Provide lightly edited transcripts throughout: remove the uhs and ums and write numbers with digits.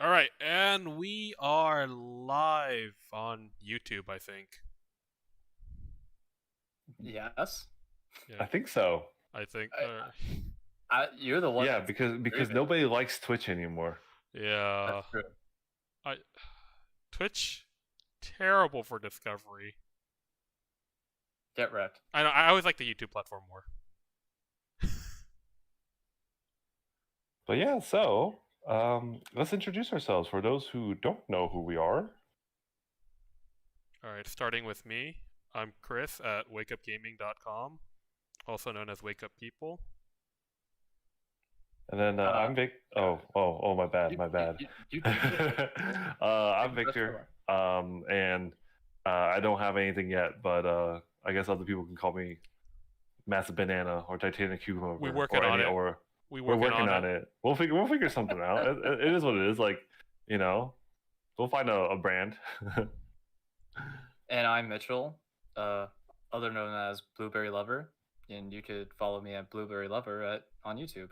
All right, and we are live on YouTube, I think. Yes. Yeah, I think so. I think. You're the one. Yeah, that's because streaming. nobody likes Twitch anymore. Yeah. That's true. Twitch, terrible for discovery. Get wrecked. I know. I always like the YouTube platform more. But yeah, so let's introduce ourselves for those who don't know who we are. All right, starting with me. I'm Chris at wakeupgaming.com, also known as Wake Up People. And then I'm Vic. Oh, my bad. I'm Victor. And I don't have anything yet, but I guess other people can call me Massive Banana or Titanic Cucumber. We're working on it. Or We're working on it. We'll figure something out. It is what it is. Like, we'll find a brand. And I'm Mitchell, other known as Blueberry Lover, and you could follow me at Blueberry Lover on YouTube.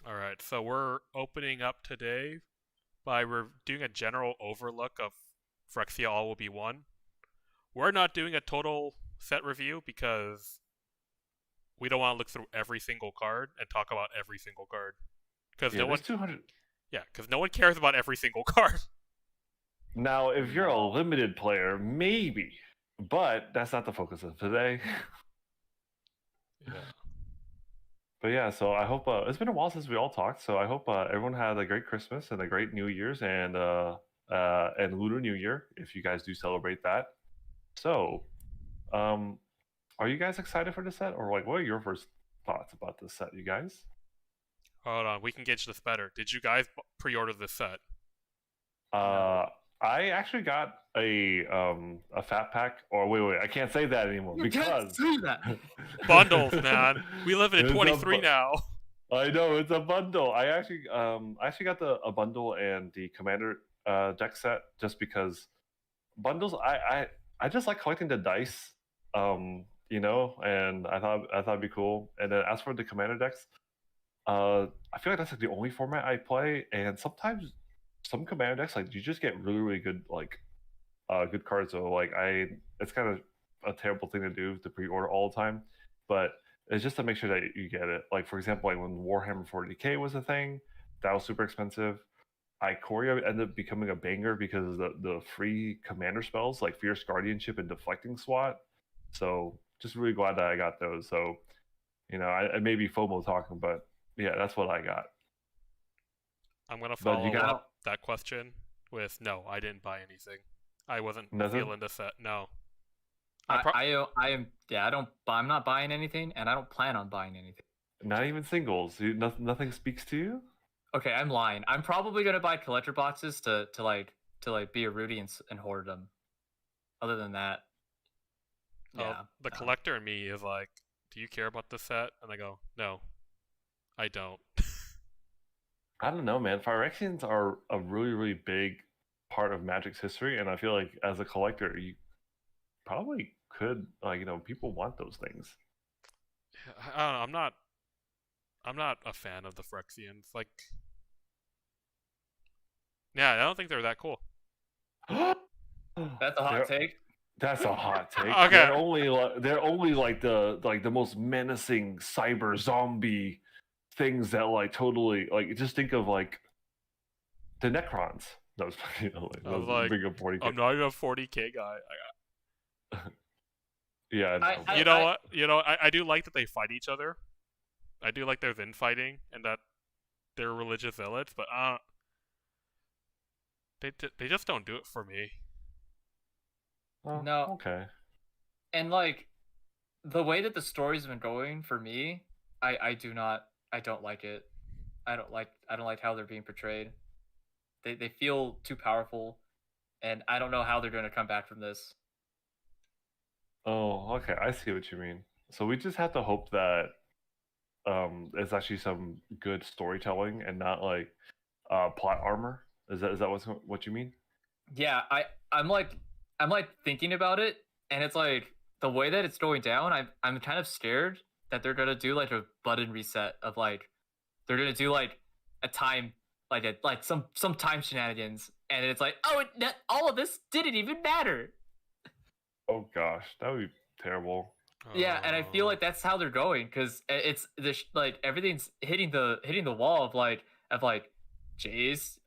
All right, so we're opening up today by doing a general overlook of Phyrexia All Will Be One. We're not doing a total set review because we don't want to look through every single card and talk about every single card. Because no one 200. Yeah, because no one cares about every single card. Now, if you're a limited player, maybe, but that's not the focus of today. Yeah. But yeah, so I hope it's been a while since we all talked. So I hope everyone had a great Christmas and a great New Year's and Lunar New Year if you guys do celebrate that. So, are you guys excited for the set, or like, what are your first thoughts about this set, you guys? Hold on, we can gauge this better. Did you guys pre-order this set? I actually got a fat pack, or wait, I can't say that anymore because can't say that. Bundles, man. We live in 23 now. I know, it's a bundle. I actually got a bundle and the Commander deck set just because bundles. I just like collecting the dice, and I thought it'd be cool. And then as for the Commander decks, I feel like that's like the only format I play, and sometimes some Commander decks, like, you just get really good good cards. So like it's kind of a terrible thing to do to pre-order all the time, but it's just to make sure that you get it. Like, for example, like when Warhammer 40k was a thing, that was super expensive. Ikoria ended up becoming a banger because of the free commander spells like Fierce Guardianship and Deflecting SWAT. So just really glad that I got those. So I may be FOMO talking, but yeah, that's what I got. I'm gonna follow up that question with no. I didn't buy anything. I wasn't feeling the set. No. I'm not buying anything, and I don't plan on buying anything. Not even singles. Nothing speaks to you. Okay, I'm lying. I'm probably gonna buy collector boxes to be a Rudy and hoard them. Other than that, yeah. The collector in me is like, do you care about the set? And I go, no, I don't. I don't know, man. Phyrexians are a really, really big part of Magic's history, and I feel like as a collector, you probably could, people want those things. I don't know, I'm not a fan of the Phyrexians. Like, yeah, I don't think they're that cool. That's a hot take. That's a hot take. Okay. They're only like the most menacing cyber zombie things that totally just think of like the Necrons. That was big up 40K. I'm not even a 40K guy. Yeah. I do like that they fight each other. I do like their infighting and that they're religious zealots, but they just don't do it for me. Oh, no. Okay. And like the way that the story's been going for me, I don't like it. I don't like how they're being portrayed. They feel too powerful, and I don't know how they're going to come back from this. Oh, okay. I see what you mean. So we just have to hope that it's actually some good storytelling and not like plot armor. Is that what you mean? Yeah, I'm thinking about it, and it's like the way that it's going down. I'm kind of scared that they're gonna do like a button reset of like they're gonna do like a time like some time shenanigans, and it's like, oh, all of this didn't even matter. Oh gosh, that would be terrible. Yeah, and I feel like that's how they're going, because it's like everything's hitting the wall of like Jace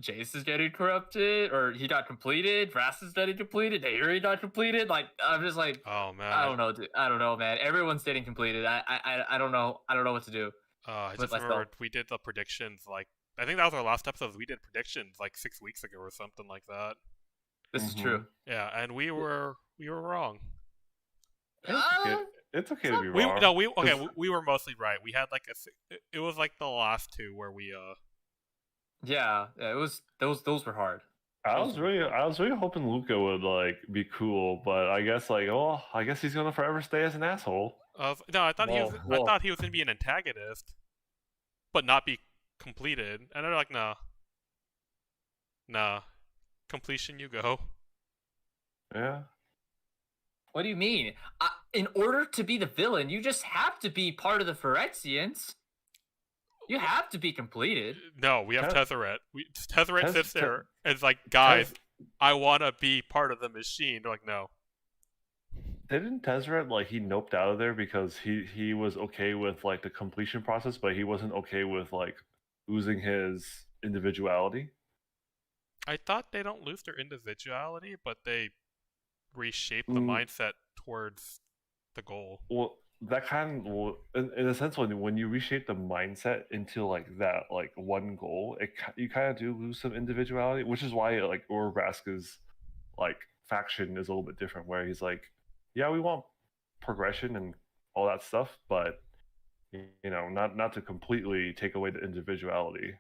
is getting corrupted, or he got completed. Rast is getting completed. Nayuri got completed. Like, I'm just like, oh man, I don't know, dude. I don't know, man. Everyone's getting completed. I don't know. I don't know what to do. I with just remembered we did the predictions. Like, I think that was our last episode. We did predictions like 6 weeks ago or something like that. This is true. Yeah, and we were wrong. It's okay to be wrong. We were mostly right. We had like it was like the last two where we Yeah, it was those were hard. I was really hoping Luca would like be cool, but I guess I guess he's gonna forever stay as an asshole. No, I thought I thought he was gonna be an antagonist, but not be completed. And they're like, nah, completion, you go. Yeah. What do you mean? In order to be the villain, you just have to be part of the Phyrexians. You have to be completed. No, we have Tezzeret. Tezzeret sits there and is like, guys, I want to be part of the machine. They're like, no. Didn't Tezzeret, like, he noped out of there because he was okay with, like, the completion process, but he wasn't okay with, like, losing his individuality? I thought they don't lose their individuality, but they reshape the mindset towards the goal. Well, that kind of, in a sense, when you reshape the mindset into like that, like one goal, you kind of do lose some individuality, which is why like Vraska's like faction is a little bit different, where he's like, yeah, we want progression and all that stuff, but you know, not to completely take away the individuality.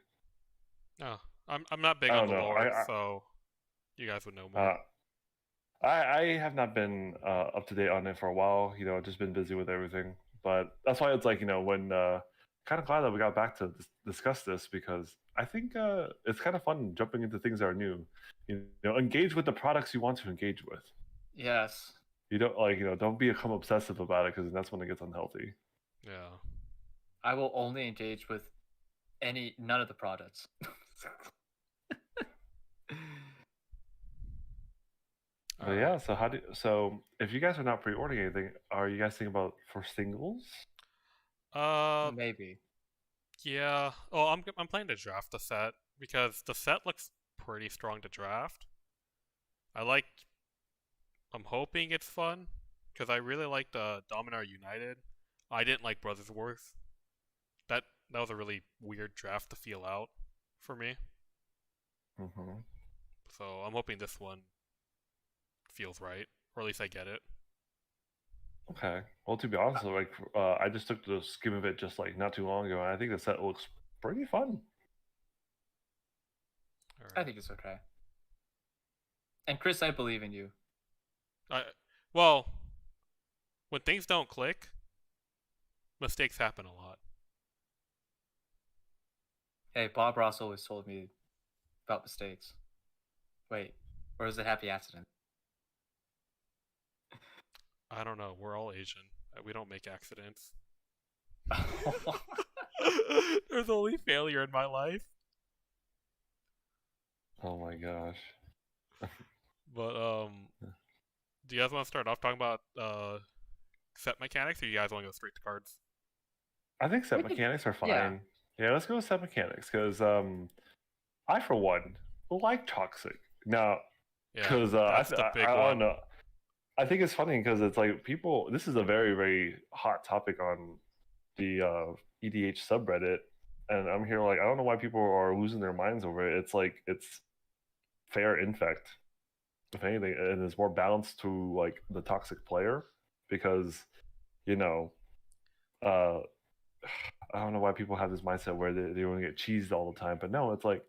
No, I'm not big on the lore, so you guys would know more. I have not been up to date on it for a while, you know, just been busy with everything. But that's why it's like, you know, when kind of glad that we got back to discuss this, because I think it's kind of fun jumping into things that are new. You know, engage with the products you want to engage with. Yes. You don't don't become obsessive about it, because that's when it gets unhealthy. Yeah. I will only engage with none of the products. But yeah, so if you guys are not pre-ordering anything, are you guys thinking about for singles? Maybe. Yeah. Oh, I'm planning to draft the set because the set looks pretty strong to draft. I'm hoping it's fun because I really liked Dominar United. I didn't like Brothers Wars. That was a really weird draft to feel out for me. So I'm hoping this one feels right, or at least I get it. Okay. Well, to be honest, like I just took the skim of it just like not too long ago, and I think the set looks pretty fun. Right. I think it's okay. And Chris, I believe in you. Well, when things don't click, mistakes happen a lot. Hey, Bob Ross always told me about mistakes. Wait, or is it happy accident? I don't know. We're all Asian. We don't make accidents. There's only failure in my life. Oh my gosh. But do you guys want to start off talking about set mechanics, or you guys want to go straight to cards? I think set mechanics are fine. Yeah, let's go with set mechanics, because I for one like toxic. Now, because I don't know. I think it's funny because it's like this is a very, very hot topic on the EDH subreddit, and I'm here like, I don't know why people are losing their minds over it. It's like, it's fair infect, if anything, and it's more balanced to like the toxic player, because, you know, I don't know why people have this mindset where they want to get cheesed all the time, but no, it's like,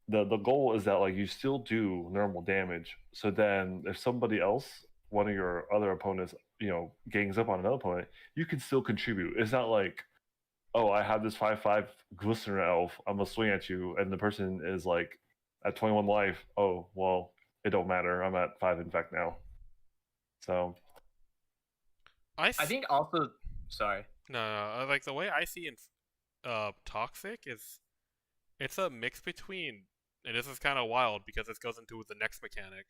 the goal is that like you still do normal damage. So then if somebody else, one of your other opponents, you know, gangs up on another opponent, you can still contribute. It's not like, oh, I have this 5/5 Glistener Elf, I'm gonna swing at you, and the person is like at 21 life. Oh, well, it don't matter. I'm at 5 infect now. So I think also, sorry. No, like the way I see in toxic is It's a mix between, and this is kind of wild because this goes into the next mechanic,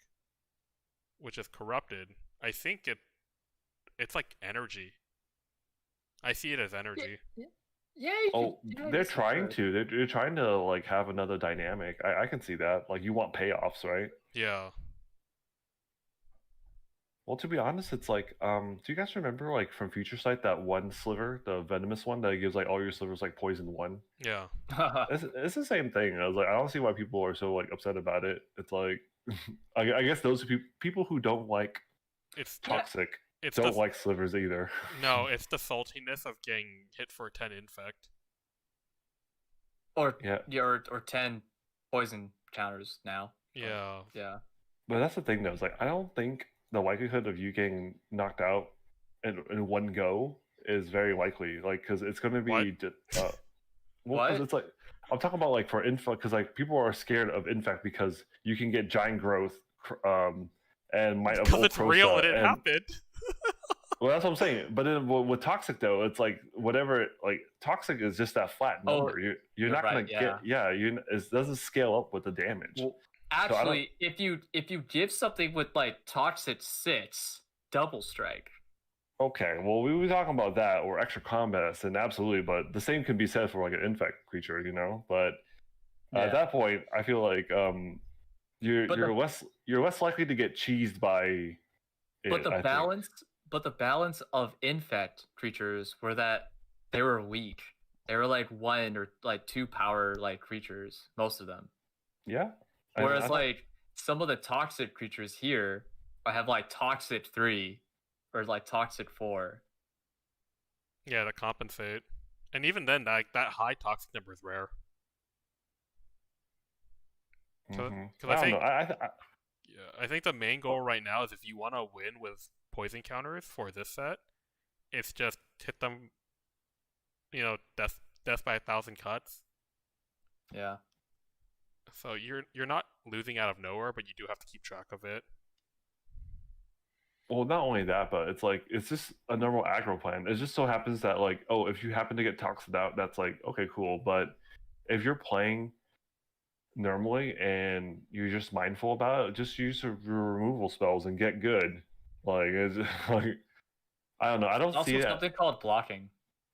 which is corrupted. I think it's like energy. I see it as energy. Yeah. They're trying to. They're trying to like have another dynamic. I can see that. Like you want payoffs, right? Yeah. Well, to be honest, it's like, do you guys remember like from Future Sight that one sliver, the venomous one that gives like all your slivers like poison 1? Yeah. It's the same thing. I was like, I don't see why people are so like upset about it. It's like, I guess those people who don't like It's toxic it's don't the, like slivers either. No, it's the saltiness of getting hit for 10 infect. or 10 poison counters now. Yeah. Yeah. But that's the thing though. It's like I don't think the likelihood of you getting knocked out in one go is very likely. Like because it's going to be. What? Well, because it's like I'm talking about like for infect because like people are scared of infect because you can get giant growth and might Because it's real and it happened. Well, that's what I'm saying. But then with toxic though, it's like whatever. Like toxic is just that flat number. You're not right, gonna get. Yeah, it doesn't scale up with the damage. Well, actually, if you give something with like toxic 6, double strike. Okay, well, we were talking about that or extra combat, and absolutely, but the same can be said for like an infect creature, you know. But at that point, I feel like you're less likely to get cheesed by. But the balance of infect creatures were that they were weak. They were like 1 or like 2 power like creatures, most of them. Yeah. Whereas like some of the toxic creatures here have like toxic 3 or like toxic 4. Yeah, to compensate. And even then, like that high toxic number is rare. Because I think the main goal right now is if you want to win with poison counters for this set, it's just hit them, death by 1,000 cuts. Yeah. So you're not losing out of nowhere, but you do have to keep track of it. Well, not only that, but it's just a normal aggro plan. It just so happens that like, oh, if you happen to get toxic out, that's like okay, cool. But if you're playing normally and you're just mindful about it, just use your removal spells and get good. Like it's like I don't know. I don't see also something called blocking.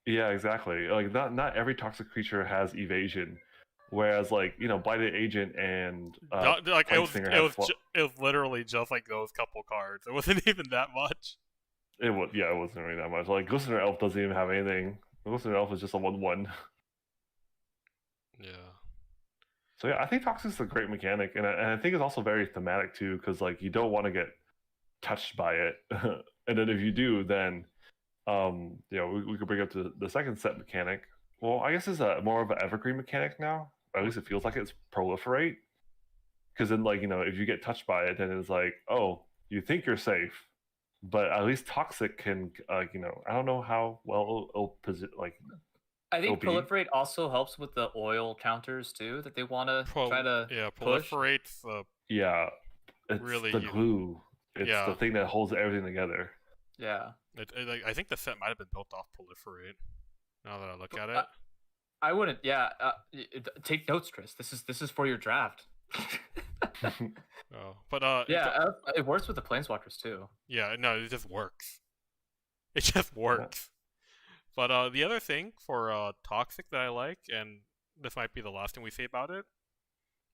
Yeah, exactly. Like not every toxic creature has evasion. Whereas, like blighted agent and it was literally just like those couple cards. It wasn't even that much. It wasn't really that much. Like Glistener Elf doesn't even have anything. Glistener Elf is just a 1/1. Yeah. So yeah, I think toxic is a great mechanic, and I think it's also very thematic too, because like you don't want to get touched by it, and then if you do, then we could bring up to the second set mechanic. Well, I guess it's more of an evergreen mechanic now. At least it feels like it's proliferate. Because then, like, if you get touched by it, then it's like, oh, you think you're safe. But at least toxic can, I don't know how well it'll I think proliferate also helps with the oil counters, too, that they want to try to push. Proliferate's it's really the glue. It's the thing that holds everything together. Yeah. I think the set might have been built off proliferate. Now that I look at it, I wouldn't. Yeah, take notes, Chris. This is for your draft. It works with the planeswalkers too. Yeah, no, it just works. It just works. Yeah. But the other thing for toxic that I like, and this might be the last thing we say about it,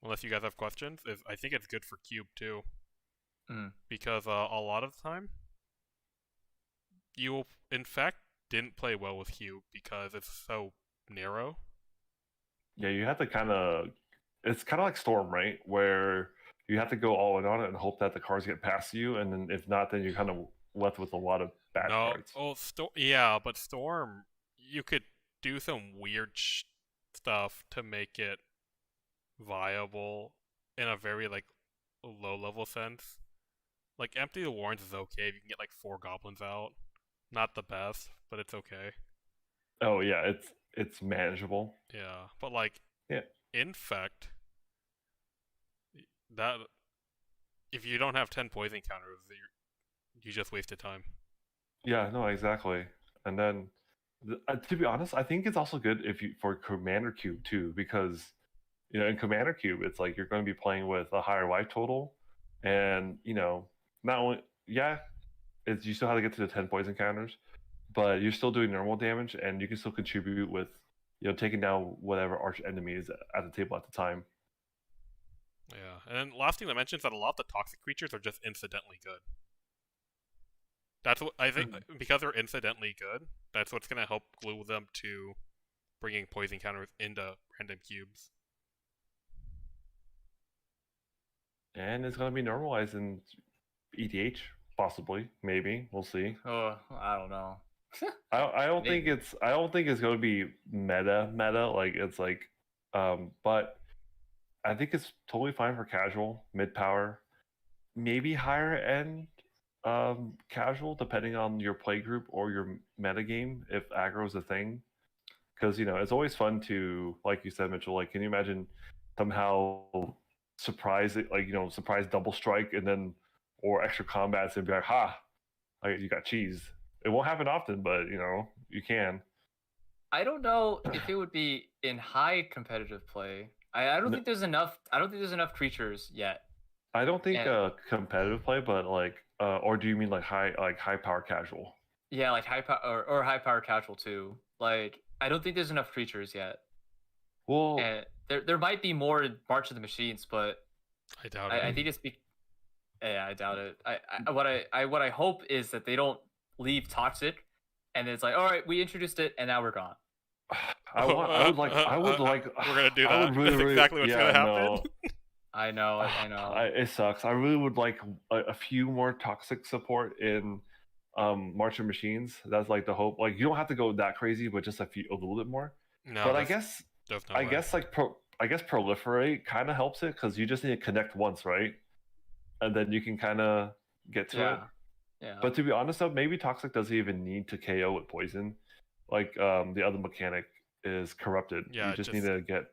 unless you guys have questions, is I think it's good for cube too, because a lot of the time you in fact didn't play well with cube because it's so narrow. Yeah, you have to it's kind of like Storm, right? Where you have to go all in on it and hope that the cards get past you, and then if not, then you're kind of left with a lot of bad cards. But Storm, you could do some weird stuff to make it viable in a very like low level sense. Like Empty the Warrens is okay if you can get like 4 goblins out. Not the best, but it's okay. Oh yeah, it's manageable. Yeah, but like Infect, that if you don't have 10 poison counters, you just wasted time. Yeah, no, exactly. And then, to be honest, I think it's also good for Commander Cube too, because in Commander Cube, it's like you're going to be playing with a higher life total, and not only it's you still have to get to the 10 poison counters, but you're still doing normal damage, and you can still contribute with taking down whatever arch enemy is at the table at the time. Yeah, and then last thing to mention is that a lot of the toxic creatures are just incidentally good. That's what I think, because they're incidentally good, that's what's going to help glue them to bringing poison counters into random cubes. And it's going to be normalized in EDH, possibly, maybe. We'll see. Oh, I don't know. I don't think it's going to be meta. Like it's like, but I think it's totally fine for casual, mid power, maybe higher end casual, depending on your play group or your meta game, if aggro is a thing. Because it's always fun to, like you said, Mitchell. Like, can you imagine somehow surprise it, like surprise double strike and then or extra combats and be like, ha, like you got cheese. It won't happen often, but you can. I don't know if it would be in high competitive play. I don't think there's enough. I don't think there's enough creatures yet. I don't think competitive play, but like, or do you mean like high power casual? Yeah, like high power or high power casual too. Like, I don't think there's enough creatures yet. Well, and there might be more in March of the Machines, but I doubt it. I think it's yeah, I doubt it. What I hope is that they don't leave toxic, and it's like, all right, we introduced it, and now we're gone. I would like. We're gonna do that. That's exactly what's gonna happen. No. I know. It sucks. I really would like a few more toxic support in March of Machines. That's like the hope. Like, you don't have to go that crazy, but just a little bit more. No, but I guess proliferate kind of helps it, because you just need to connect once, right? And then you can kind of get to it. Yeah. But to be honest, though, maybe toxic doesn't even need to KO with poison. Like, the other mechanic is corrupted. Yeah, you just need to get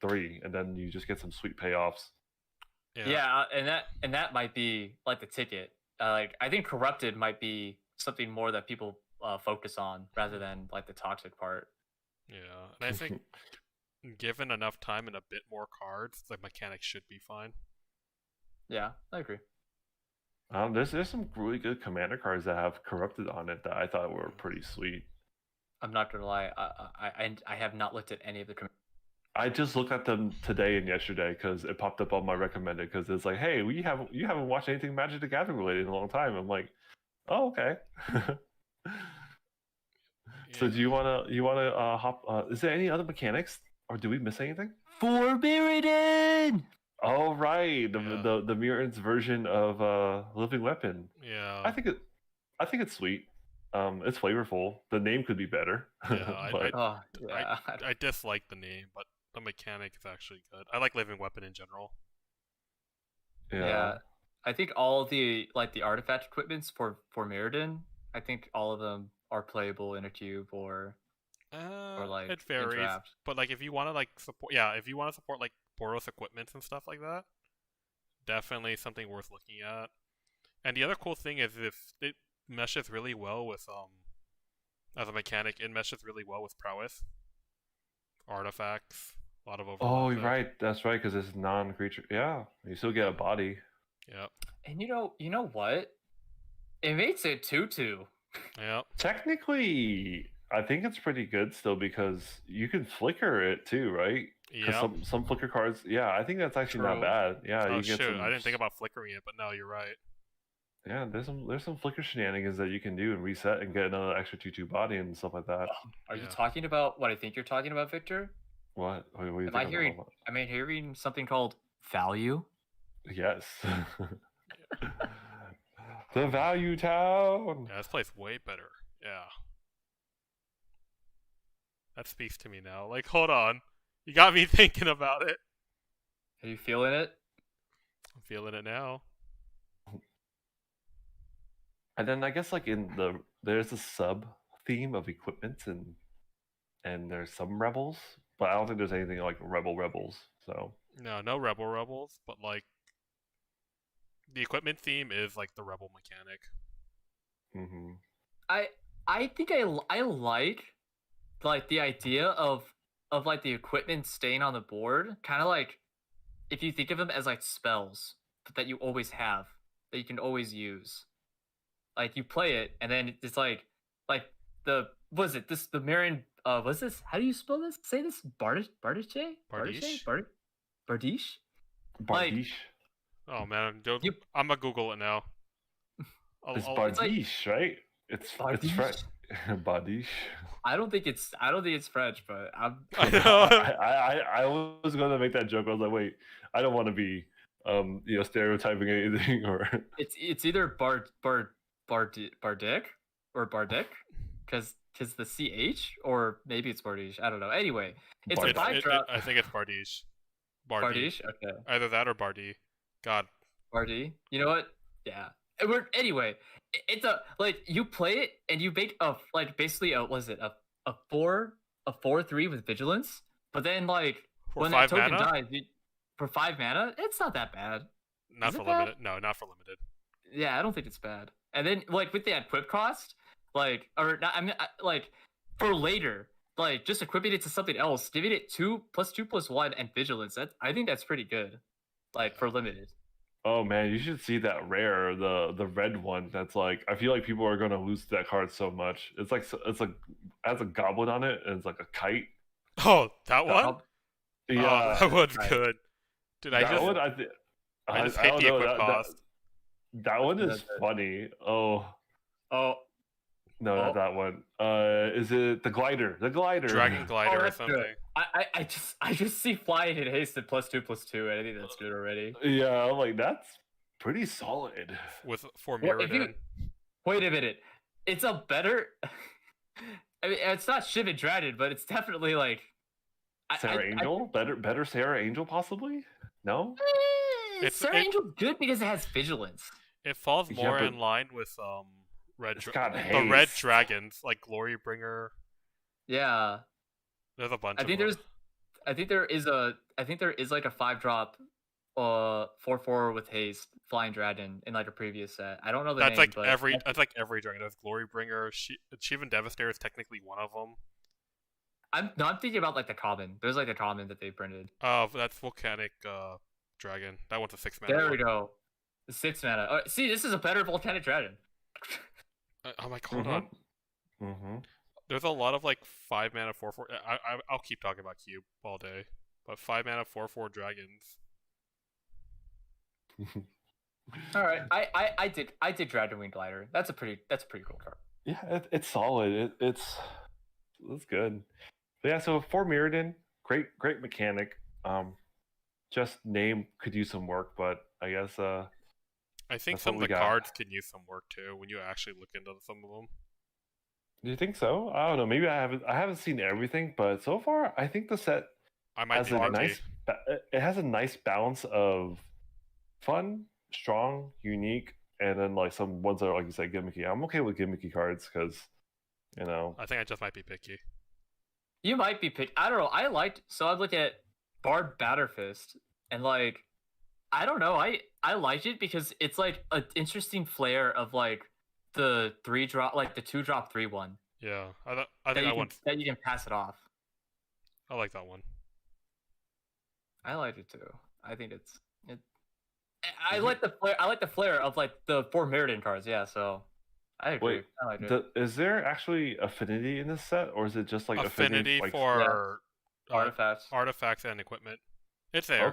3, and then you just get some sweet payoffs. Yeah, and that might be like the ticket. Like, I think corrupted might be something more that people focus on rather than like the toxic part. Yeah, and I think given enough time and a bit more cards, the mechanics should be fine. Yeah, I agree. There's some really good commander cards that have corrupted on it that I thought were pretty sweet. I'm not gonna lie, I have not looked at any of the. I just looked at them today and yesterday because it popped up on my recommended, because it's like, hey, you haven't watched anything Magic the Gathering related in a long time. I'm like, oh, okay. So do you wanna hop? Is there any other mechanics, or do we miss anything? For Mirrodin! Oh, right, the Mirrodin's version of Living Weapon. Yeah, I think it's sweet. It's flavorful. The name could be better. Yeah, I dislike the name, but the mechanic is actually good. I like Living Weapon in general. Yeah. I think all the artifact equipments for Mirrodin, I think all of them are playable in a cube or like it varies. in draft. But like, if you want to support like Boros equipments and stuff like that, definitely something worth looking at. And the other cool thing is, if it meshes really well with as a mechanic, it meshes really well with prowess, artifacts, a lot of overlap. Oh, you're right. That's right, because it's non-creature. Yeah, you still get a body. Yep. And you know what? It makes it 2/2. Yep. Technically, I think it's pretty good still, because you can flicker it too, right? Yeah. Some flicker cards. Yeah, I think that's actually not bad. Yeah. Oh, you get shoot! I didn't think about flickering it, but no, you're right. Yeah, there's some flicker shenanigans that you can do and reset and get another extra 2/2 body and stuff like that. Are you talking about what I think you're talking about, Victor? What are you Am I hearing something called value? Yes. The Value Town. Yeah, this place way better. Yeah. That speaks to me now. Like, hold on. You got me thinking about it. Are you feeling it? I'm feeling it now. And then I guess like there's a sub theme of equipment, and there's some rebels, but I don't think there's anything like rebels. So no rebels, but like the equipment theme is like the rebel mechanic. Mm-hmm. I think I like the idea of of like the equipment staying on the board, kind of like if you think of them as like spells that you always have, that you can always use. Like you play it, and then it's like the was it this the Marion what's this? How do you spell this? Say this Bardiche? Bardiche? Bardiche? Bardiche. Oh man, You- I'm gonna Google it now. It's I'll- Bardiche, right? It's Bardiche? French. Bardiche. I don't think it's French, but I'm I know. I was gonna make that joke. I was like, wait, I don't want to be stereotyping anything or it's either Bardic or Bardic, because the CH, or maybe it's Bardiche. I don't know. Anyway, it's a Bardiche. 5-drop. I think it's Bardiche. Bardiche. Okay. Either that or Bardi. God. Bardi. You know what? Yeah. Anyway, it's a like you play it and you make a like basically a was it a 4/3 with vigilance, but then like For when 5 that token mana? dies, for 5 mana, it's not that bad. Not Is for it bad? limited. No, not for limited. Yeah, I don't think it's bad. And then like with the equip cost, like or not, I mean like for later, like just equipping it to something else, giving it 2+2+1 and vigilance. I think that's pretty good. Like for limited. Oh man, you should see that rare, the red one. That's like I feel like people are gonna lose that card so much. It's like it has a goblin on it and it's like a kite. Oh, that one? I'll- Yeah, Oh, that one's Right. good. Dude, I that just one I just I hate don't the know, equip cost. that one is That's it. funny. Oh Oh, no, Oh. not that one. Is it the glider? The glider. Dragon glider or that's good. something. I just see flying and haste at +2/+2, and I think that's good already. Yeah, I'm like that's pretty solid. For Well, if you- Mirrodin. Wait a minute, it's a better. I mean, it's not Shiv and Dragon, but it's definitely like Sarah Angel, better Sarah Angel possibly. No, Sarah Angel's good because it has vigilance. It falls Yeah, more but- in line with red It's got the red haste. dragons like Glorybringer. Yeah, There's a bunch I of think them. there is like a 5-drop, 4/4 with haste flying dragon in like a previous set. I don't know the That's name, like but that's like every dragon. There's Glorybringer. Shivan Devastator is technically one of them. I'm thinking about like the common. There's like a common that they printed. Oh, that's volcanic dragon. That one's a 6 mana. There we one. go. The 6 mana. See, this is a better volcanic dragon. I'm like, hold on. Mm-hmm. There's a lot of like 5 mana 4/4. I'll keep talking about cube all day, but 5 mana 4/4 dragons. All right, I did Dragon Wing Glider. That's a pretty cool card. Yeah, it's solid. It's good. But yeah, so for Mirrodin, great mechanic. Just name could use some work, but I guess I think That's some what of we the got. cards can use some work too when you actually look into some of them. do you think so? I don't know. Maybe I haven't seen everything, but so far I think the set I might has be a lucky. nice it has a nice balance of fun, strong, unique, and then like some ones that are like you said gimmicky. I'm okay with gimmicky cards because I think I just might be picky. You might be picked. I don't know. So I look at Bard Batterfist and like I don't know. I liked it because it's like an interesting flair of like the 3-drop, like the 2-drop 3/1. Yeah, I That think you I can, want. that you can pass it off. I like that one. I liked it too. I think it. I like the flair. I like the flair of like the 4 Mirrodin cards. Yeah, so I agree. Wait, I like it. is there actually affinity in this set, or is it just like Affinity like, for Artifacts. artifacts and equipment. It's there.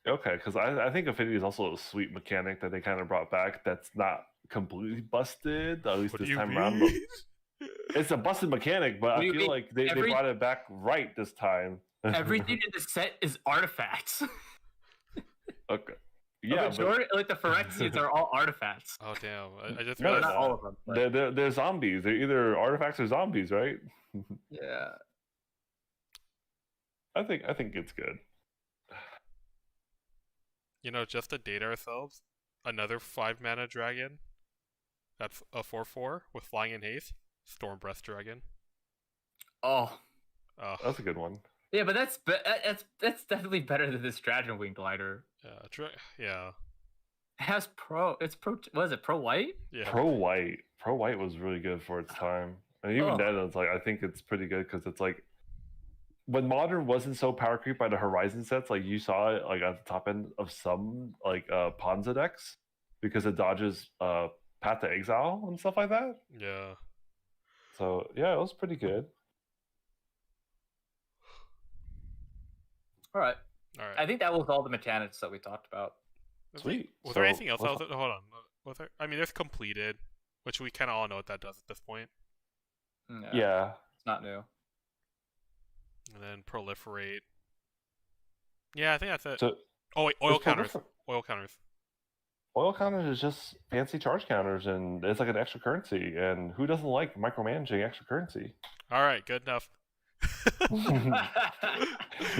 Okay, because I think affinity is also a sweet mechanic that they kind of brought back. That's not completely busted, at least What do this you time mean? around. But it's a busted mechanic, but What do I you feel mean? like they brought it back right this time. Everything in the set is artifacts. Okay. The Yeah, but majority, like the Phyrexians are all artifacts. Oh damn! I just No, Well, realized. not all of them. But they're zombies. They're either artifacts or zombies, right? yeah. I think it's good. Just to date ourselves, another 5 mana dragon. That's a 4/4 with flying and haste. Storm Breath Dragon. Oh. That's a good one. Yeah, but that's definitely better than this Dragon Wing Glider. Yeah. It has It's pro. What is it? Pro white? Yeah. Pro White was really good for its time, and even Oh. then, it's like I think it's pretty good because it's like when Modern wasn't so power creep by the Horizon sets, like you saw it like at the top end of some like Ponza decks because it dodges Path to Exile and stuff like that. Yeah. So yeah, it was pretty good. All right. All right. I think that was all the mechanics that we talked about. Sweet. Was there So, anything else? what's- Hold on. Was there? I mean, there's completed, which we kind of all know what that does at this point, Yeah. It's not new. and then proliferate. Yeah, I think that's it. So Oh wait, oil it's counters. prolifer- Oil counters. Oil counters is just fancy charge counters, and it's like an extra currency. And who doesn't like micromanaging extra currency? All right, good enough.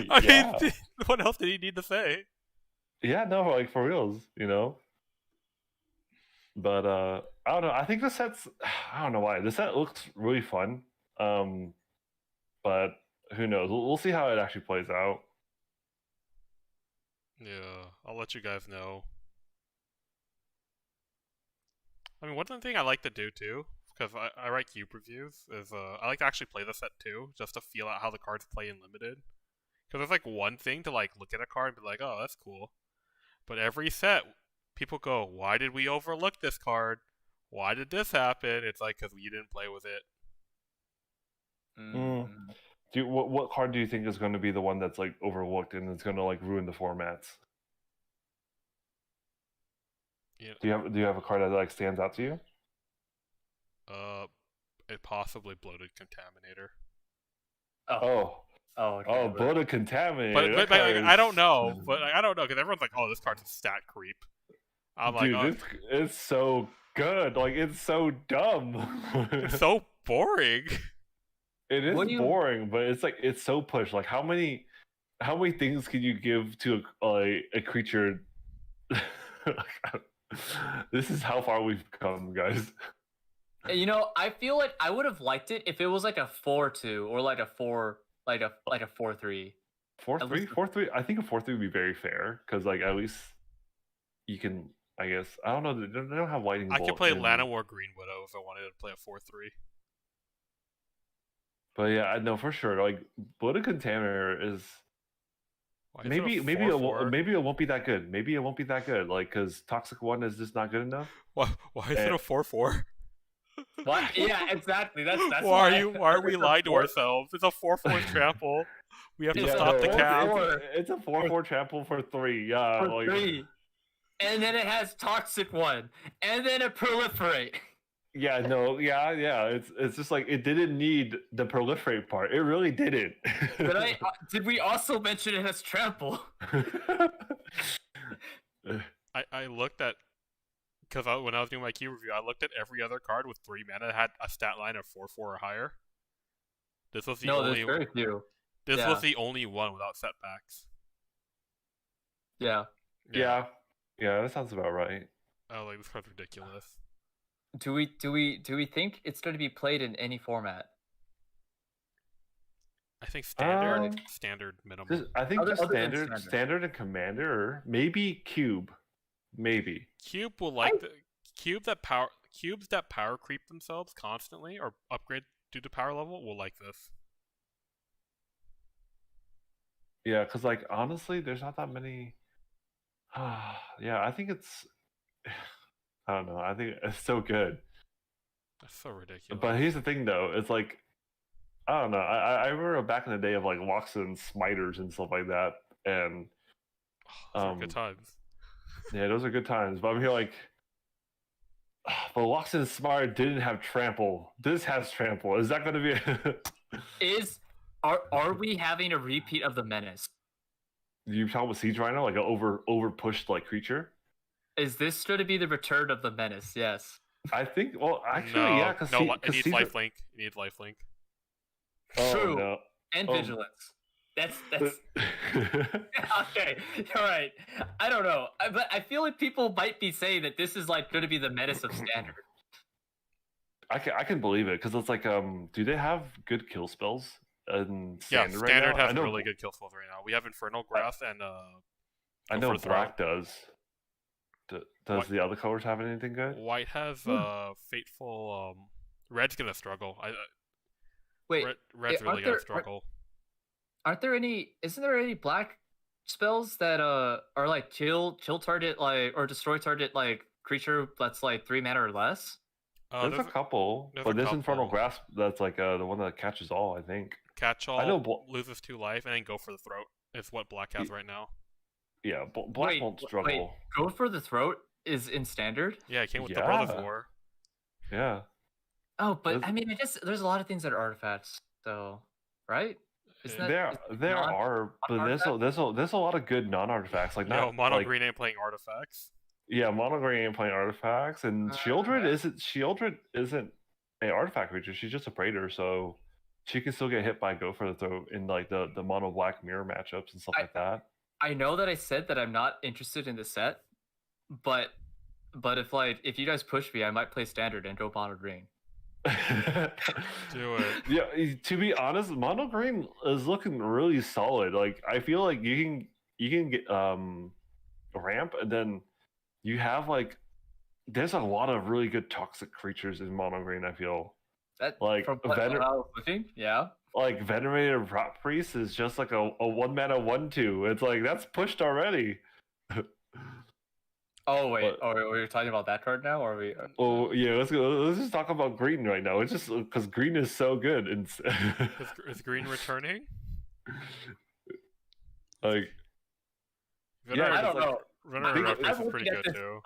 I Yeah. mean, what else did he need to say? Yeah, no, like for reals, you know. But I don't know. I think the set's I don't know why. The set looks really fun. But who knows? We'll see how it actually plays out. Yeah, I'll let you guys know. I mean, one thing I like to do too, because I write cube reviews, is I like to actually play the set too, just to feel out how the cards play in limited. Because it's like one thing to like look at a card and be like, oh, that's cool. But every set, people go, why did we overlook this card? Why did this happen? It's like, because you didn't play with it. Mm. What card do you think is going to be the one that's like overlooked and it's going to like ruin the formats? Yeah. Do you have a card that like stands out to you? A possibly bloated contaminator. Oh, Okay. bloated contaminator. But That like, card I is- don't know. But like, I don't know because everyone's like, "Oh, this card's a stat creep." I'm like, Dude, oh, it's so good. Like it's so dumb. it's so boring. It is What do you- boring, but it's like it's so pushed. Like how many things can you give to a creature? This is how far we've come, guys. You know, I feel like I would have liked it if it was like a 4-2 or like a 4, like a 4-3. 4-3, 4-3. I think a 4-3 would be very fair because like at least you can. I guess I don't know. They don't have lightning. I could bolt play in- Llanowar Green Widow if I wanted to play a 4-3. But yeah, I know for sure. Like bloated contaminator is. Why is it a Maybe 4-4? maybe it won't be that good. Maybe it won't be that good. Like because Toxic One is just not good enough. Why is it a 4-4? What? Yeah, exactly. That's Why are we lying to ourselves? It's a 4-4 trample. We have to Yeah, stop the no, cap. It's a 4-4 trample for 3. Yeah, For like 3. And then it has Toxic One. And then a Proliferate. yeah, no, yeah. It's just like it didn't need the proliferate part. It really didn't. Did we also mention it has Trample? I looked at because when I was doing my key review, I looked at every other card with 3 mana that had a stat line of 4-4 or higher. This was the No, only. there's very few. This yeah. was the only one without setbacks. Yeah. yeah, that sounds about right. Oh, like this card's ridiculous. Do we think it's going to be played in any format? I think standard minimum. I think Other just than standard and commander, or maybe cube, maybe. Cube will like the cubes that power creep themselves constantly or upgrade due to power level will like this. Yeah, because like honestly, there's not that many. Yeah, I think it's. I don't know. I think it's so good. That's so ridiculous. But here's the thing, though. It's like, I don't know. I remember back in the day of like Loxodon and Smiters and stuff like that, and Those are good times. yeah, those are good times. But I'm here like, but Loxodon and Smiter didn't have trample. This has trample. Is that going to be? Are we having a repeat of the Menace? You talking about Siege Rhino, like an over pushed like creature? Is this going to be the return of the Menace? Yes. I think. Well, actually, no, yeah. Because it needs lifelink. It needs lifelink. True. No. And Oh. Vigilance. That's okay. All right. I don't know, but I feel like people might be saying that this is like going to be the Menace of Standard. I can believe it because it's like, do they have good kill spells in Yeah, standard right standard now? I has know- really good kill spells right now. We have Infernal Grasp and I Go know for the black does. Does White- the other colors have anything good? White has Fateful. Red's gonna struggle. Wait, Red's really aren't gonna there- struggle. Aren't there any? Isn't there any black spells that are like kill target like or destroy target like creature that's like 3 mana or less? There's a couple, there's but a this Infernal couple. Grasp that's like the one that catches all. I think. Catch I know all, loses 2 life, and then go for the throat. Is what black has right now. Yeah, black won't struggle. Wait, go for the throat is in standard. Yeah, it came with the Brothers Yeah. War. Yeah. Oh, but There's- I mean, I guess there's a lot of things that are artifacts, though, right? Isn't that There are, but there's a lot of good non-artifacts. Like No, not Mono like, Green ain't playing artifacts. yeah, Mono Green ain't playing artifacts, and Shieldred isn't an artifact creature. She's just a praetor, so she can still get hit by Go for the Throat in like the mono black mirror matchups and stuff like that. I know that I said that I'm not interested in the set, but if you guys push me, I might play standard and go mono green. Do it. Yeah, to be honest, Mono Green is looking really solid. Like I feel like you can get ramp, and then you have like there's a lot of really good toxic creatures in Mono Green. I feel That like from what I was looking, yeah. like Venerated Rot Priest is just like a 1 mana 1/2. It's like that's pushed already. Oh wait, But- we're talking about that card now, or are we? Oh yeah, let's just talk about green right now. It's just because green is so good. And Is Green returning? like Venerate I don't is like- know. Venerate I- Reference I'm is pretty looking good at too.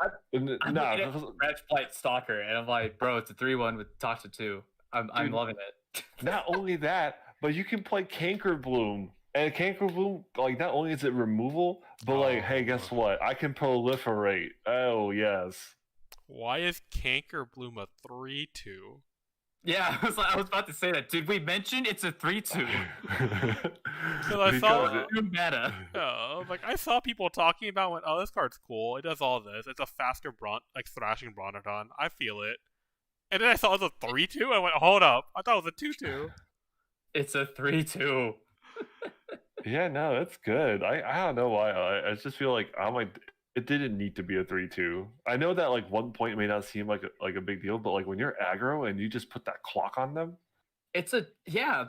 I'm nah, looking at Red Flight Stalker, and I'm like, bro, it's a 3/1 with Toxic 2. I'm Dude. loving it. not only that, but you can play Canker Bloom. And Canker Bloom, like not only is it removal, but like, hey, guess Oh. what? I can proliferate. Oh yes. Why is Canker Bloom a 3/2? Yeah, I was about to say that. Did we mention it's a 3/2? I saw Because it. New meta. Like I saw people talking about when, oh, this card's cool. It does all this. It's a faster thrashing Bronodon. I feel it. And then I saw it was a 3/2. I went, hold up. I thought it was a 2/2. It's a 3/2. Yeah, no, it's good. I don't know why. I just feel like I'm like it didn't need to be a 3/2. I know that like 1 point may not seem like a big deal, but like when you're aggro and you just put that clock on them, It's a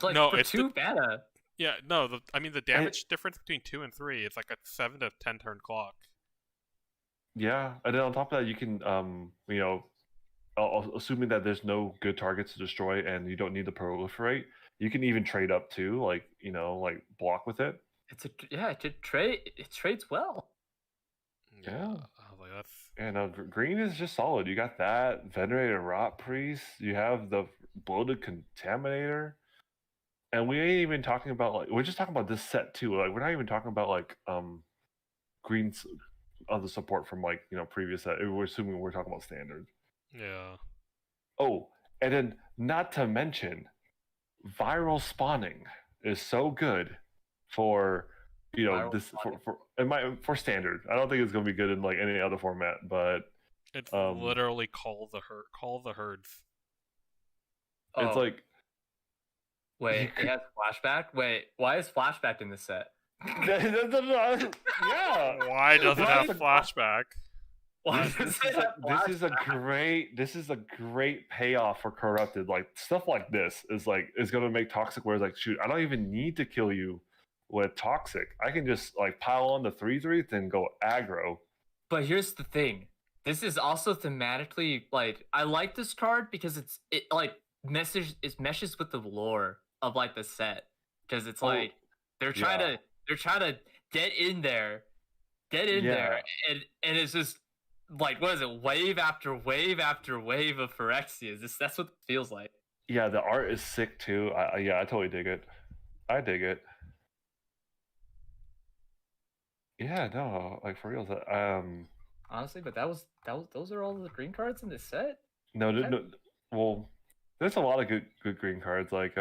like No, for it's 2 mana. Yeah, no. The damage difference between 2 and 3 is like a 7 to 10 turn clock. yeah. And then on top of that, you can you know, assuming that there's no good targets to destroy and you don't need to proliferate, you can even trade up too, like you know, like block with it. It trades well. Yeah. I was like, that's And green is just solid. You got that Venerated Rot Priest. You have the Bloated Contaminator, and we ain't even talking about like we're just talking about this set too. Like we're not even talking about like green's other support from like you know previous set. We're assuming we're talking about standard. yeah. Oh, and then not to mention, viral spawning is so good for you know Viral this spawning. for standard. I don't think it's gonna be good in like any other format, but It's Um, literally call the herds. it's Oh, like wait, it has flashback. Wait, why is flashback in this set? yeah. Why does it Why have is it- flashback? Why This, does this it is a, have this is a flashback? great payoff for corrupted. Like stuff like this is gonna make toxic where it's like shoot, I don't even need to kill you with toxic. I can just like pile on the 3/3 then go aggro. But here's the thing. This is also thematically like I like this card because it like meshes with the lore of like the set because it's Oh, like they're trying to get in there, and it's just like what is it, wave after wave after wave of Phyrexia. That's what it feels like. Yeah, the art is sick too. I totally dig it. I dig it. Yeah, no, like for real. Honestly, but those are all the green cards in this set. No, well, there's a lot of good green cards like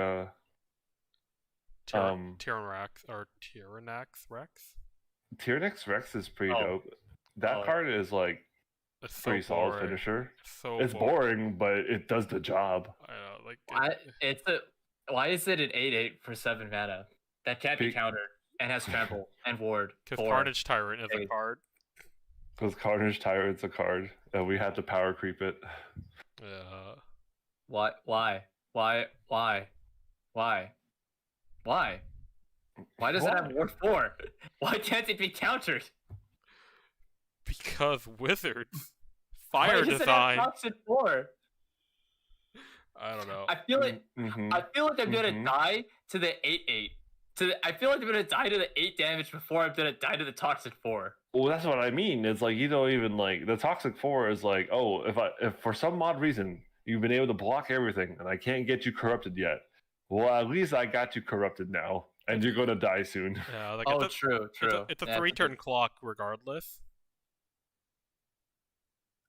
Tyranax or Tyranax Rex? Tyrannix Rex is pretty Oh. dope. That Oh. card is like It's so pretty solid boring. finisher. So It's boring, but it does the job. I know, like Why is it an 8/8 for 7 mana that can't be Be- countered and has trample and ward? because for- Carnage Tyrant is a Hey. card. Because Carnage Tyrant's a card, and we had to power creep it. Yeah. Why? Why does it have Ward 4? Why can't it be countered? Because wizards. Why Fire does it have design. Toxic 4? I don't know. I feel like I feel like I'm gonna Mhm. die to the 8/8. I feel like I'm gonna die to the 8 damage before I'm gonna die to the Toxic 4. Well, that's what I mean. It's like you don't even like the Toxic 4 is like, oh, if for some odd reason you've been able to block everything and I can't get you corrupted yet, well, at least I got you corrupted now, and you're gonna die soon. Yeah, like Oh, it's a, true. It's a Yeah, 3-turn clock regardless.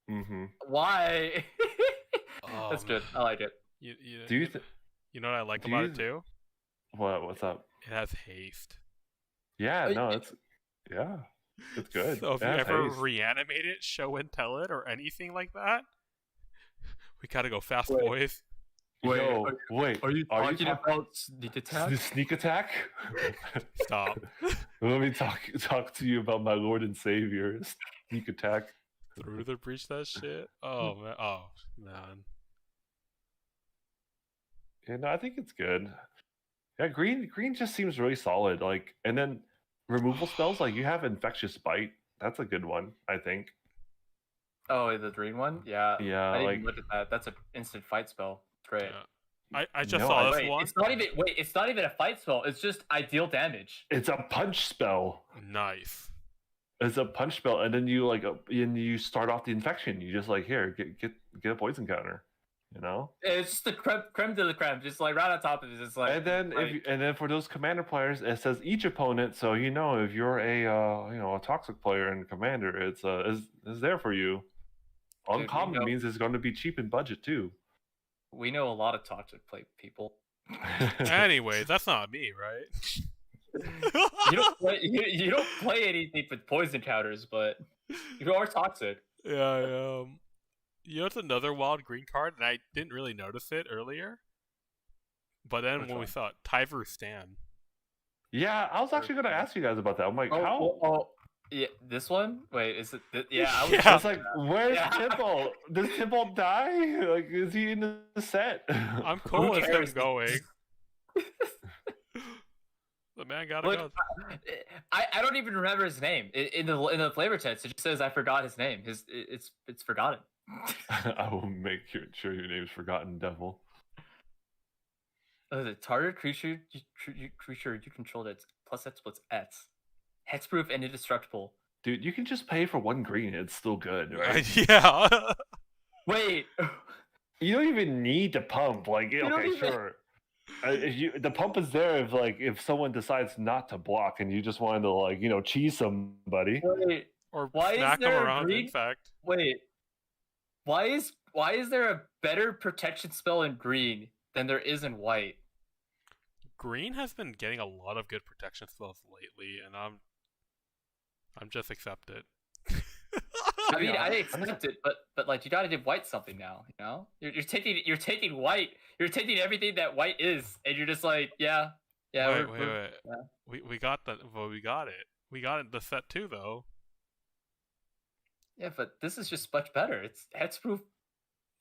Mm-hmm. Why? Oh, That's good. I like it. Do you think? you know what I like do about you- it too? What's up? It has haste. Yeah, Wait, no, it's good. So if It you has ever haste. reanimate it, show and tell it, or anything like that, we gotta go fast, Wait. boys. Wait, Yo, wait, Are you Are you talking talk- about sneak attack? the sneak attack? Stop. Let me talk to you about my Lord and Savior, sneak attack. Through the breach, that shit. Oh man. Oh man. Yeah, no, I think it's good. Yeah, green just seems really solid. Like, and then removal spells, like you have infectious bite. That's a good one, I think. Oh, the green one? Yeah. Yeah, I didn't like even look at that. That's an instant fight spell. It's great. Yeah. I just No, saw I- this Wait, one. it's not even a fight spell. It's just ideal damage. it's a punch spell. Nice. It's a punch spell, and then you like, and you start off the infection. You just like here, get a poison counter. You know. It's just the creme de la creme, just like right on top of it. It's like, And then and then for those commander players, it says each opponent. So you know if you're a a toxic player and commander, it's is there for you. Dude, we Uncommon know- means it's going to be cheap in budget too. we know a lot of toxic play people. Anyways, that's not me, right? You don't play anything with poison counters, but you are toxic. Yeah. You know, it's another wild green card, and I didn't really notice it earlier. But then Which when we one? saw it, Tyver Stan. Yeah, I was actually going to ask you guys about that. I'm like, how? Yeah, this one? Wait, is it? Yeah, I was. Yeah. I was like, where's Yeah. Tipple? Does Tipple die? Like, is he in the set? I'm cool with him cares? going. The man gotta Look, go. I don't even remember his name in the flavor text. It just says I forgot his name. It's forgotten. I will make sure your name's forgotten, Devil. The target creature you control that's plus X plus X. Hexproof and indestructible. Dude, you can just pay for one green. It's still good, right? Yeah. Wait. You don't even need to pump. Like, don't okay, even- sure. The pump is there if someone decides not to block and you just wanted to like cheese somebody. Wait. Or Why is smack him there a around, green- in fact. Wait. Why is there a better protection spell in green than there is in white? Green has been getting a lot of good protection spells lately, and I'm just accept it. I mean, Yeah, I I'm accept it, but like you gotta give white something now. You know, you're taking white. You're taking everything that white is, and you're just like, yeah. wait. yeah. We got it. We got it in the set too, though. Yeah, but this is just much better. It's hexproof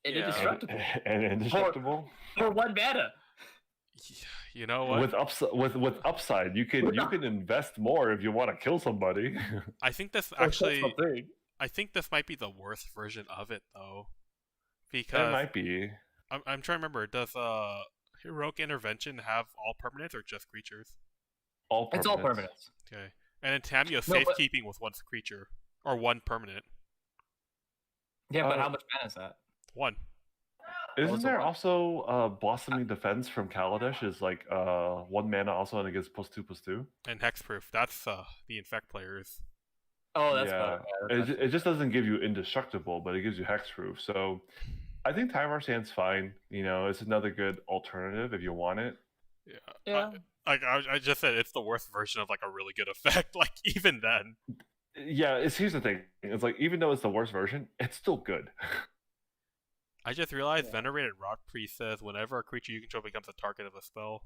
and Yeah. indestructible And indestructible. for 1 mana. You know what? With upside, you can invest more if you want to kill somebody. I think this That's actually. something. I think this might be the worst version of it, though, That because might be. I'm trying to remember. Does heroic intervention have all permanents or just creatures? All It's all permanents. permanents. Okay, and then Tamiyo No, but- safekeeping with one creature or one permanent. Yeah, but Uh, how much mana is that? One. Isn't it's a there what? also blossoming defense from Kaladesh is like 1 mana also and it gets +2/+2? And hexproof. That's the infect players. Oh, that's Yeah. better. Yeah, that's It just doesn't give you indestructible, but it gives you hexproof. So I think Tyvar Sand's fine. It's another good alternative if you want it. Yeah. yeah. I just said it's the worst version of like a really good effect. Like even then. Yeah, here's the thing. It's like even though it's the worst version, it's still good. I just realized Yeah. Venerated Rock Priest says whenever a creature you control becomes a target of a spell.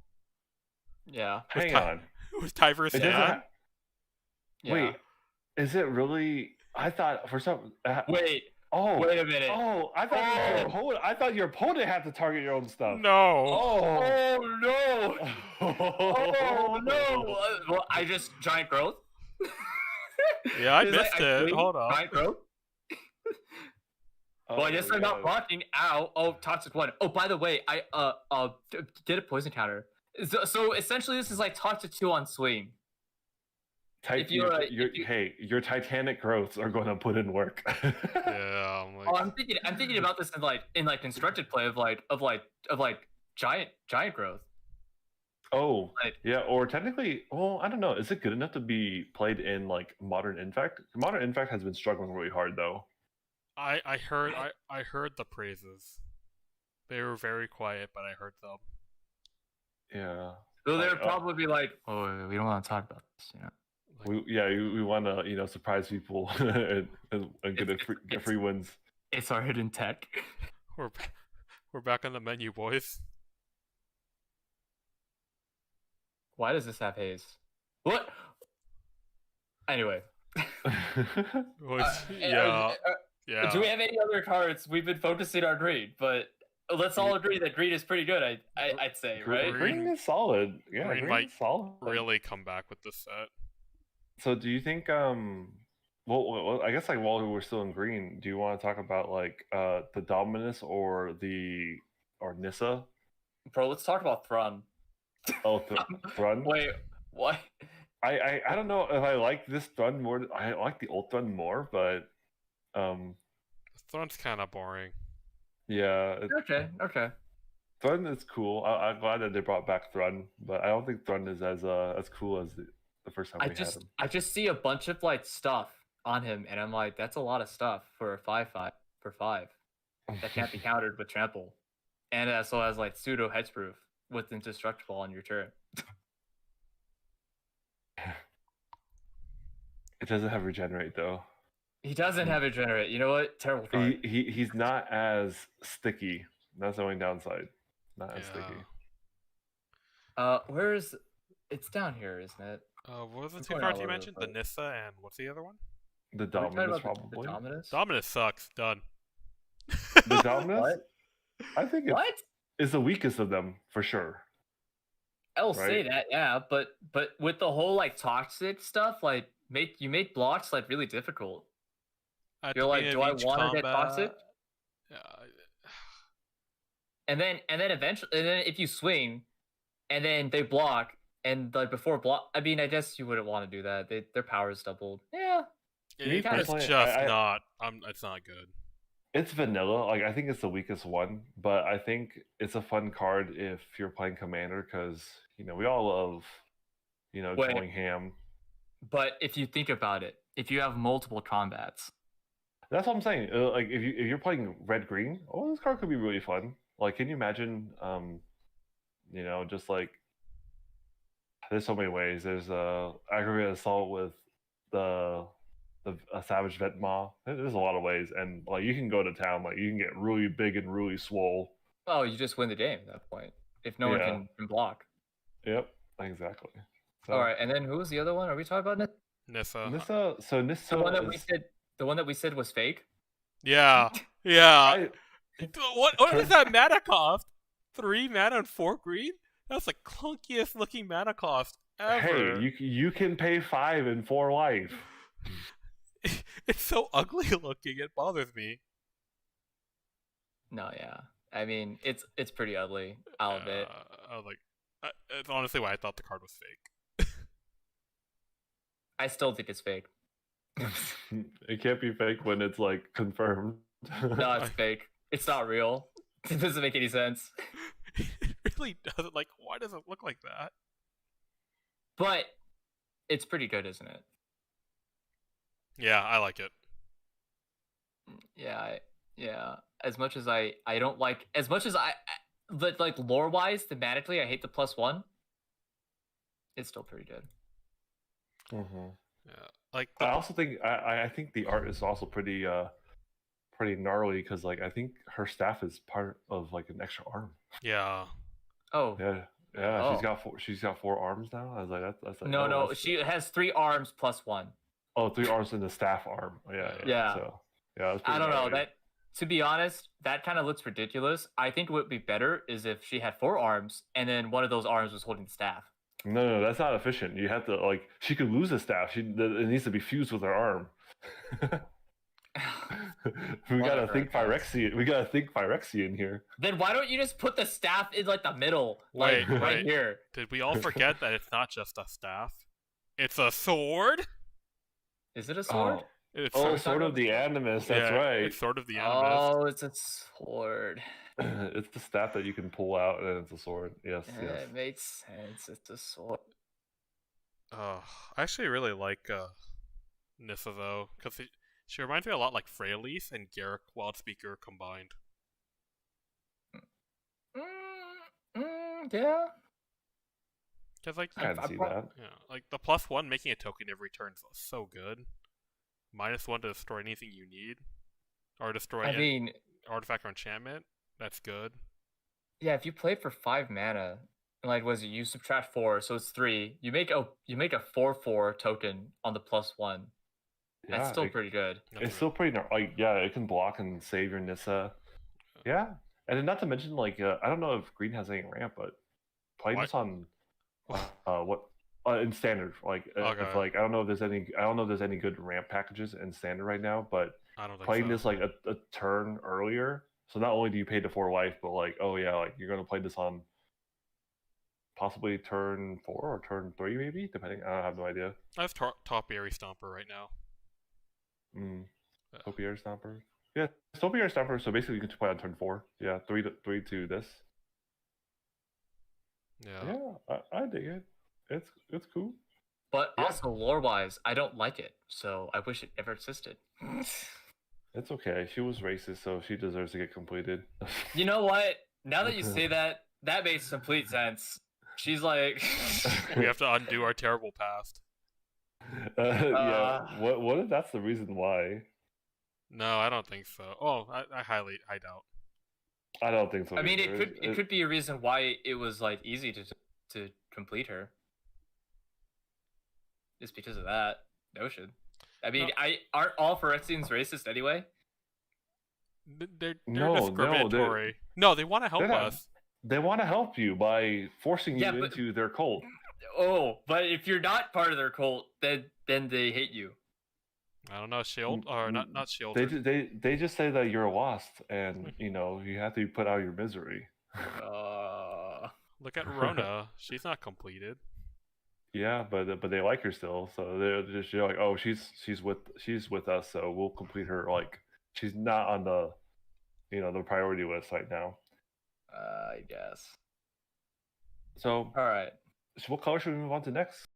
Yeah. Hang Ty- on. With Tyver It doesn't Sand. ha- Yeah. Wait, is it really? I thought for some. Wait. Oh, Wait a minute. Oh, I thought your opponent had to target your own stuff. No. Oh no! Oh no! Well, I just giant growth. Yeah, I It's like, missed it. really? Hold on. Giant growth. Oh Well, I guess my I'm not God. blocking. Ow! Oh, toxic one. Oh, by the way, I did a poison counter. So essentially, this is like toxic 2 on swing. If you're, Hey, your Titanic growths are going to put in work. Yeah, I'm like, Oh, I'm thinking about this in constructed play of giant growth. Oh, Like, yeah, or technically, well, I don't know. Is it good enough to be played in like Modern Infect? Modern Infect has been struggling really hard though. I heard the praises. They were very quiet, but I heard them. Yeah. so they'd Like, probably be like, "Oh, we don't want to talk about this," you know. We want to surprise people and get free wins. It's our hidden tech. We're back on the menu, boys. Why does this have haze? What? Anyway. Yeah. Yeah. Do we have any other cards? We've been focusing on green, but let's all agree that green is pretty good. I'd say, right? Green is solid. Yeah, Green green might is solid. really come back with this set. So do you think well I guess like while we're still in green, do you want to talk about like the Dominus or Nissa? Bro, let's talk about Thrun. Oh, Thrun. Wait, what? I don't know if I like this Thrun more. I like the old Thrun more, but Thrun's kind of boring. yeah. Okay. Thrun is cool. I'm glad that they brought back Thrun, but I don't think Thrun is as cool as the first time we had him. I just see a bunch of like stuff on him, and I'm like, that's a lot of stuff for a 5/5 for 5 that can't be countered with trample, and it also has like pseudo hexproof with indestructible on your turn. It doesn't have regenerate though. He doesn't have a generate. You know what? Terrible card. He's not as sticky. That's the only downside. Not as sticky. Where's? It's down here, isn't it? What were the I'm two going cards all you over the mentioned? The place. Nissa and what's the other one? The Are we talking Dominus about the probably. Dominus? Dominus sucks. Done. The Dominus? What? I think What? it's the weakest of them for sure. I'll say Right? that, yeah, but with the whole like toxic stuff, like make blocks like really difficult. At You're the like, beginning do of I each want to get combat- toxic? And then eventually, and then if you swing, and then they block, and like before block, I mean, I guess you wouldn't want to do that. Their power is doubled. Yeah. Me It's personally, just I- not. It's not good. It's vanilla. Like I think it's the weakest one, but I think it's a fun card if you're playing Commander because we all love Wait. going ham. But if you think about it, if you have multiple combats, That's what I'm saying. Like if you're playing red green, this card could be really fun. Like, can you imagine? Just like there's so many ways. There's aggravated assault with the savage Vetma. There's a lot of ways, and like you can go to town. Like you can get really big and really swole. oh, you just win the game at that point if no one Yeah. can block. Yep, exactly. So, All right, and then who was the other one? Are we talking about Nissa. Nissa. So Nissa the one that is, the one that we said was fake? Yeah. Yeah. I, What does that mana cost? 3 mana and 4 green? That's the clunkiest looking mana cost ever. hey, you can pay 5 and 4 life. It's so ugly looking. It bothers me. No, yeah. I mean, it's pretty ugly. I'll admit. I was like, it's honestly why I thought the card was fake. I still think it's fake. It can't be fake when it's like confirmed. No, it's fake. It's not real. It doesn't make any sense. It really doesn't. Like, why does it look like that? But it's pretty good, isn't it? Yeah, I like it. Yeah. As much as I don't like, as much as but like lore wise, thematically, I hate the +1. It's still pretty good. Mhm. Yeah, like I also think I think the art is also pretty gnarly because like I think her staff is part of like an extra arm. yeah. Oh Yeah. Oh. She's got 4 arms now. I was like that's like, no, that's- she has 3 arms +1. Oh, 3 arms in the staff arm. Yeah. Yeah. So Yeah, that's I pretty don't know. gnarly. That, to be honest, that kind of looks ridiculous. I think what would be better is if she had 4 arms and then one of those arms was holding the staff. No, that's not efficient. You have to like she could lose a staff. It needs to be fused with her arm. We gotta Whatever, think I guess. Phyrexia. We gotta think Phyrexia in here. Then why don't you just put the staff in like the middle, like Wait, right wait. here? Did we all forget that it's not just a staff? It's a sword. Is it a sword? It's Sword of the Animus. That's yeah, right. It's Sword of the Animus. Oh, it's a sword. It's the staff that you can pull out, and it's a sword. Yes, Yeah, yes. it makes sense. It's a sword. I actually really like Nissa though, because she reminds me a lot like Freyalise and Garrick Wildspeaker combined. Yeah. Because like, I can I see prob- that. yeah, like the +1 making a token every turn is so good. -1 to destroy anything you need, or destroy I an mean, artifact or enchantment. That's good. yeah. If you play for 5 mana, and like, was it you subtract 4, so it's 3. You make a 4/4 token on the +1. Yeah, That's still pretty good. That's it's still pretty like yeah. It can block and save your Nissa. Yeah, and then not to mention like I don't know if Green has any ramp, but playing this on what in standard like if Okay. like I don't know if there's any good ramp packages in standard right now, but I don't think playing so. this like a turn earlier, so not only do you pay the 4 life, but like oh yeah, like you're gonna play this on possibly turn 4 or turn 3 maybe, depending. I have no idea. I have top Airy Stomper right now. Topiary Stomper. Yeah, Topiary Stomper. So basically, you can play on turn 4. Yeah, 3 to this. Yeah. Yeah, I dig it. It's cool. But Yeah. also lore-wise, I don't like it, so I wish it never existed. It's okay. She was racist, so she deserves to get completed. You know what? Now that you say that, that makes complete sense. She's like, We have to undo our terrible past. Yeah. What if that's the reason why? No, I don't think so. Oh, I doubt. I don't think so. I mean, either. it could be a reason why it was like easy to complete her. Just because of that notion. I mean, No. aren't all Phyrexians racist anyway? They're No, discriminatory. No, they want to help they're not. us. They want to help you by forcing you Yeah, but- into their cult. Oh, but if you're not part of their cult, then they hate you. I don't know, Shield or not Shield. They just say that you're lost, and you know you have to put out your misery. Look at Rona. She's not completed. Yeah, but they like her still, so you're like, oh, she's with us, so we'll complete her. Like she's not on the the priority list right now. I guess. So All right. what color should we move on to next?